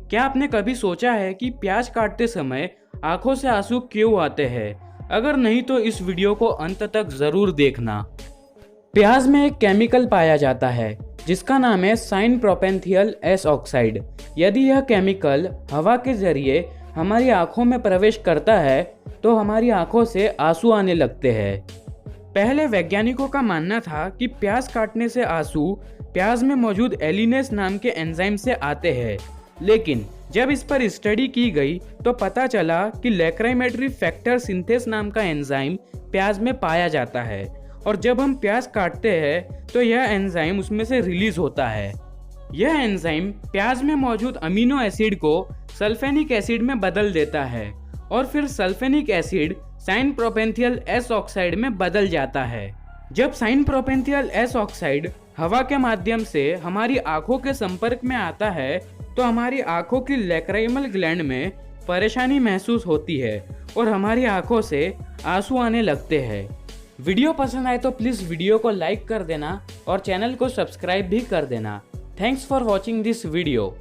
क्या आपने कभी सोचा है कि प्याज काटते समय आंखों से आंसू क्यों आते हैं? अगर नहीं तो इस वीडियो को अंत तक जरूर देखना। प्याज में एक केमिकल पाया जाता है जिसका नाम है साइन प्रोपेंथियल एस ऑक्साइड। यदि यह केमिकल हवा के जरिए हमारी आंखों में प्रवेश करता है तो हमारी आंखों से आंसू आने लगते हैं। पहले वैज्ञानिकों का मानना था कि प्याज काटने से आंसू प्याज में मौजूद एलिनेस नाम के एंजाइम से आते हैं, लेकिन जब इस पर स्टडी की गई तो पता चला कि लैक्राइमेट्री फैक्टर सिंथेस नाम का एंजाइम प्याज में पाया जाता है और जब हम प्याज काटते हैं तो यह एंजाइम उसमें से रिलीज होता है। यह एंजाइम प्याज में मौजूद अमीनो एसिड को सल्फेनिक एसिड में बदल देता है और फिर sulfenic acid syn propanethial S oxide में बदल जाता है। जब साइन प्रोपेंथियल एस ऑक्साइड हवा के माध्यम से हमारी आंखों के संपर्क में आता है तो हमारी आंखों की लैक्राइमल ग्लैंड में परेशानी महसूस होती है और हमारी आंखों से आंसू आने लगते हैं। वीडियो पसंद आए तो प्लीज़ वीडियो को लाइक कर देना और चैनल को सब्सक्राइब भी कर देना। Thanks for watching this video.